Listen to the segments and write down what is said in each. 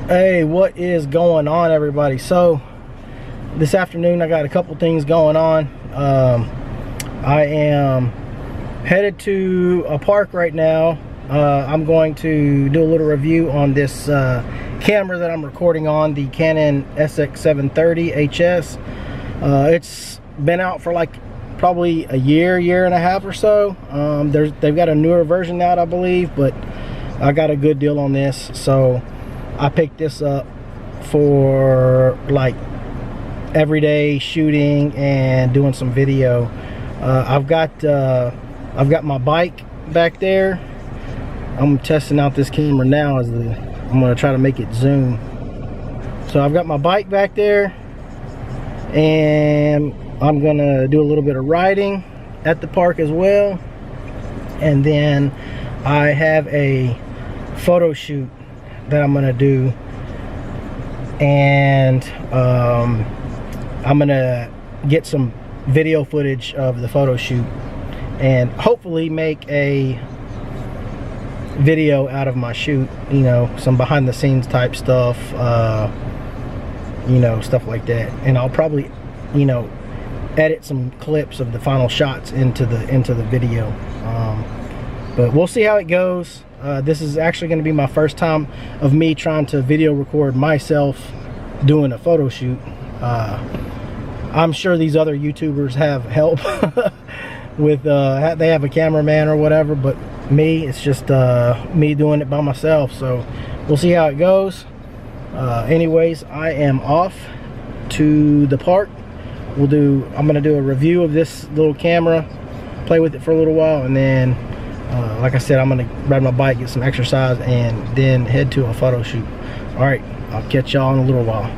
Hey, what is going on, everybody? So this afternoon I got a couple things going on. I am headed to a park right now. I'm going to do a little review on this camera that I'm recording on, the Canon SX 730 HS. It's been out for like probably a year and a half or so. They've got a newer version out, I believe, but I got a good deal on this, so I picked this up for like everyday shooting and doing some video. I've got my bike back there. I'm testing out this camera now I'm gonna try to make it zoom. So I've got my bike back there, and I'm gonna do a little bit of riding at the park as well. And then I have a photo shoot that I'm gonna do, and I'm gonna get some video footage of the photo shoot and hopefully make a video out of my shoot, you know, some behind the scenes type stuff, you know, stuff like that. And I'll probably, you know, edit some clips of the final shots into the video. But we'll see how it goes. This is actually going to be my first time of me trying to video record myself doing a photo shoot. I'm sure these other YouTubers have help with, they have a cameraman or whatever, but me, it's just me doing it by myself. So we'll see how it goes. Anyways, I am off to the park. I'm going to do a review of this little camera, play with it for a little while, and then like I said, I'm gonna ride my bike, get some exercise, and then head to a photo shoot. All right, I'll catch y'all in a little while.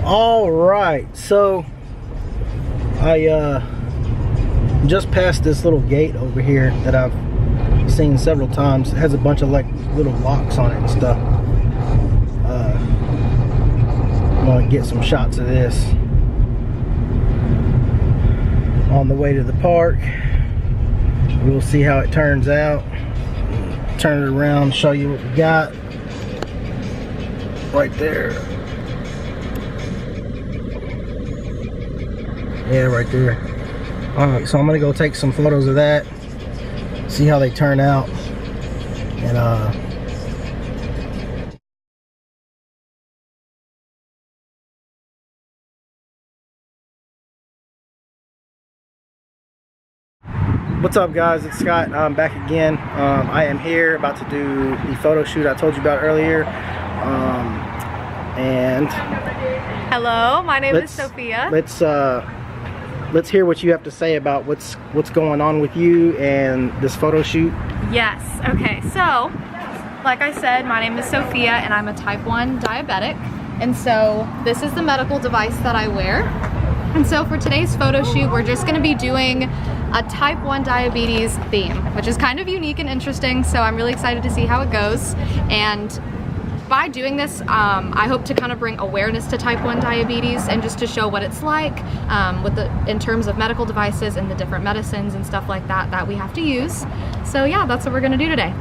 All right, so I just passed this little gate over here that I've seen several times. It has a bunch of like little locks on it and stuff. I'm gonna get some shots of this on the way to the park. We'll see how it turns out. Turn it around, show you what we got right there. Yeah, right there. Alright, so I'm gonna go take some photos of that, see how they turn out, and what's up, guys? It's Scott. I'm back again. I am here about to do the photo shoot I told you about earlier. And hello, my name is Sophia. Let's hear what you have to say about what's going on with you and this photo shoot. Yes, okay, so like I said, my name is Sophia and I'm a type 1 diabetic, and so this is the medical device that I wear. And so for today's photo shoot, we're just going to be doing a type 1 diabetes theme, which is kind of unique and interesting, so I'm really excited to see how it goes. And by doing this, I hope to kind of bring awareness to type 1 diabetes and just to show what it's like in terms of medical devices and the different medicines and stuff like that that we have to use. So yeah, that's what we're gonna do today.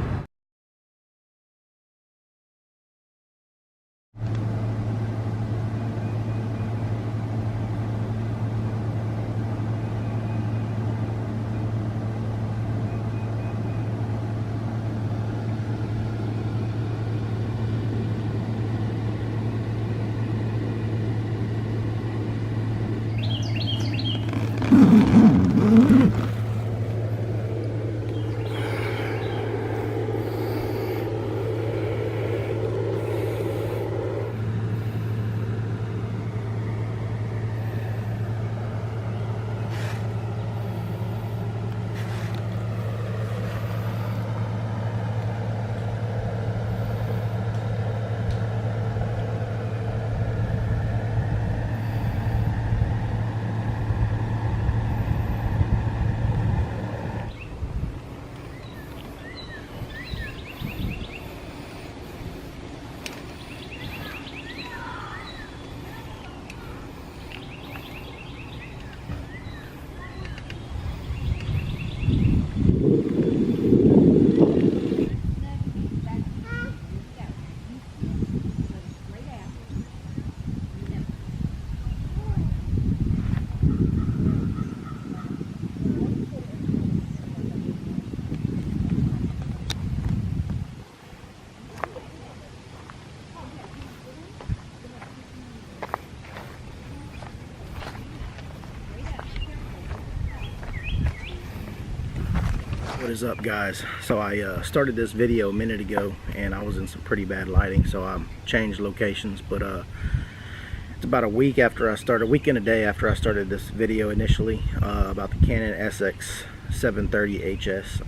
is up, guys? So I started this video a minute ago and I was in some pretty bad lighting, so I changed locations. But it's about a week and a day after I started this video initially about the Canon SX 730 HS.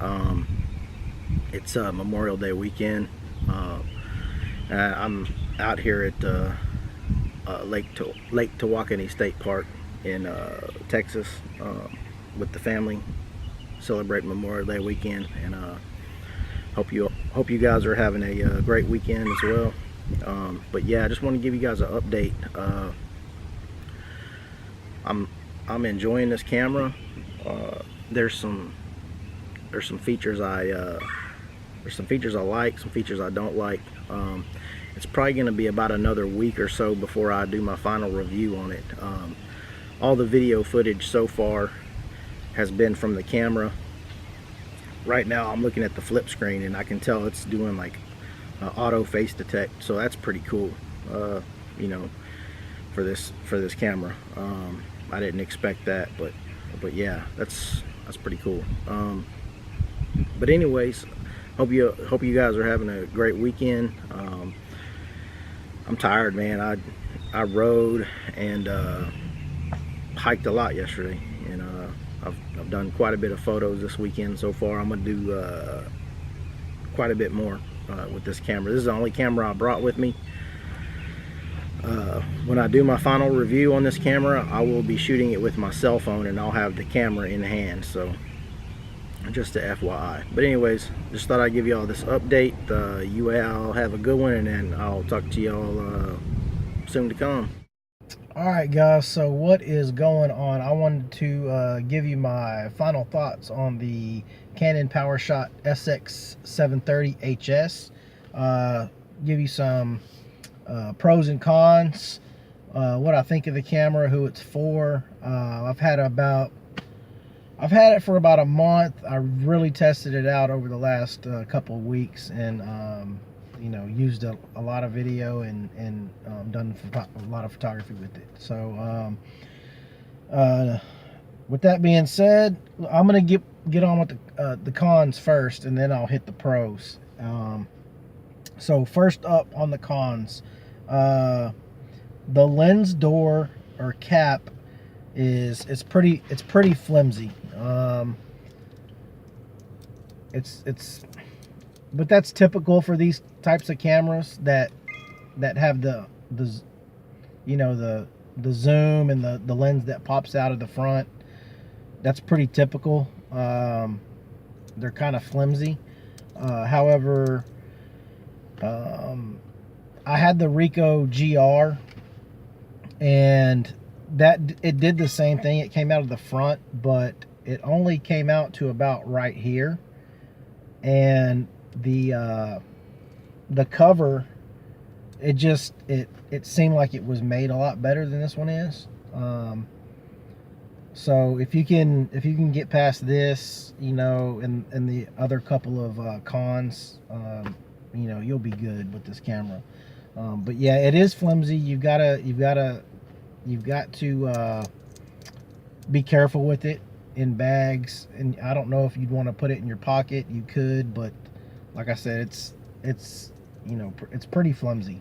It's Memorial Day weekend. I'm out here at Lake Tawakoni State Park in Texas with the family, celebrating Memorial Day weekend, and hope you guys are having a great weekend as well. But yeah, I just want to give you guys an update. I'm enjoying this camera. There's some features I like, some features I don't like. It's probably going to be about another week or so before I do my final review on it. All the video footage so far has been from the camera. Right now I'm looking at the flip screen and I can tell it's doing like auto face detect, so that's pretty cool, you know, for this camera. I didn't expect that, but yeah, that's pretty cool. But anyways, hope you guys are having a great weekend. I'm tired, man. I rode and hiked a lot yesterday, and I've done quite a bit of photos this weekend so far. I'm gonna do quite a bit more with this camera. This is the only camera I brought with me. When I do my final review on this camera, I will be shooting it with my cell phone and I'll have the camera in hand, so just a FYI. But anyways, just thought I'd give y'all this update. You all have a good one, and then I'll talk to y'all soon to come. Alright guys, so what is going on? I wanted to give you my final thoughts on the Canon Powershot SX 730 HS. Give you some pros and cons, what I think of the camera, who it's for. I've had it for about a month. I really tested it out over the last couple of weeks, and you know, used a lot of video and done a lot of photography with it. So with that being said, I'm gonna get on with the cons first, and then I'll hit the pros. So first up on the cons, the lens door or cap it's pretty flimsy. But that's typical for these types of cameras that have the you know, the zoom and the lens that pops out of the front. That's pretty typical. They're kind of flimsy. However, I had the Ricoh GR, and it did the same thing. It came out of the front, but it only came out to about right here, and the cover, it seemed like it was made a lot better than this one is. So if you can get past this, you know, and the other couple of cons, you know, you'll be good with this camera. But yeah, it is flimsy. You've got to be careful with it in bags, and I don't know if you'd want to put it in your pocket. You could, but like I said, it's you know, it's pretty flimsy.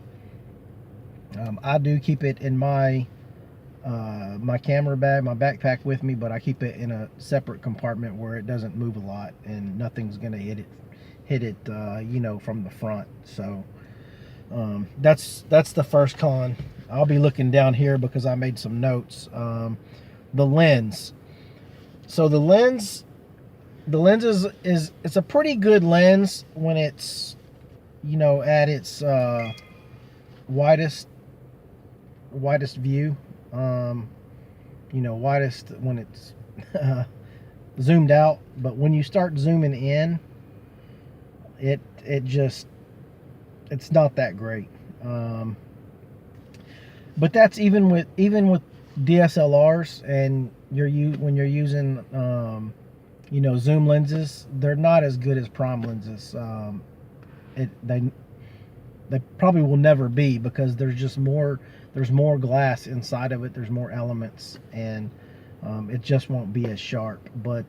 I do keep it in my my camera bag, my backpack with me, but I keep it in a separate compartment where it doesn't move a lot and nothing's gonna hit it you know, from the front. So that's the first con. I'll be looking down here because I made some notes. The lens. So the lens is it's a pretty good lens when it's, you know, at its widest view. You know, widest when it's zoomed out, but when you start zooming in, it's not that great. But that's even with DSLRs, and when you're using you know, zoom lenses, they're not as good as prime lenses. They probably will never be, because there's more glass inside of it, there's more elements, and it just won't be as sharp. But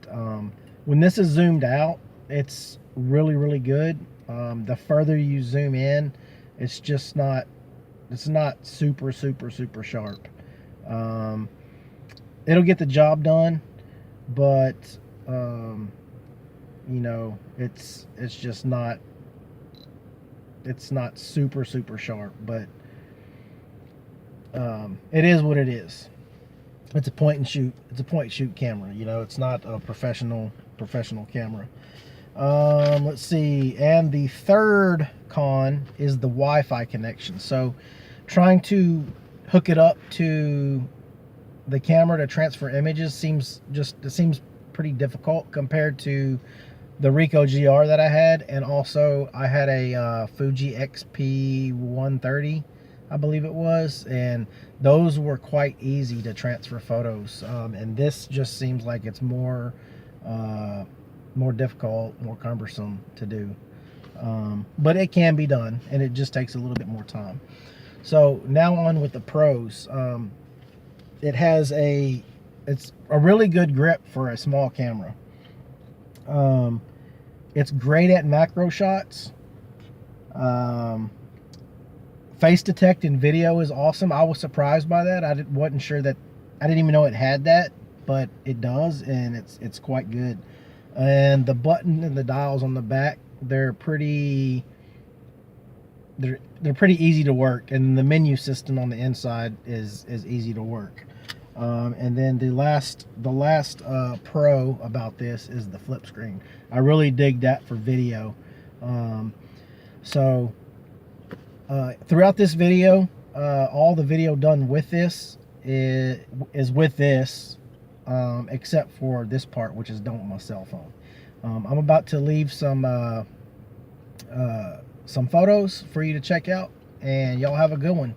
when this is zoomed out, it's really, really good. The further you zoom in, it's just not, it's not super, super, super sharp. It'll get the job done, but you know, it's just not, it's not super, super sharp, but it is what it is. It's a point and shoot. It's a point and shoot camera. You know, it's not a professional camera. Let's see. And the third con is the Wi-Fi connection. So trying to hook it up to the camera to transfer images seems pretty difficult compared to the Ricoh GR that I had, and also I had a Fuji XP 130, I believe it was, and those were quite easy to transfer photos. And this just seems like it's more difficult, more cumbersome to do. But it can be done, and it just takes a little bit more time. So now on with the pros. It's a really good grip for a small camera. It's great at macro shots. Face detect in video is awesome. I was surprised by that. I wasn't sure that, I didn't even know it had that, but it does, and it's quite good. And the button and the dials on the back, they're pretty easy to work, and the menu system on the inside is easy to work. And then the last pro about this is the flip screen. I really dig that for video. Throughout this video, all the video done with this is with this, except for this part, which is done with my cell phone. I'm about to leave some photos for you to check out, and y'all have a good one.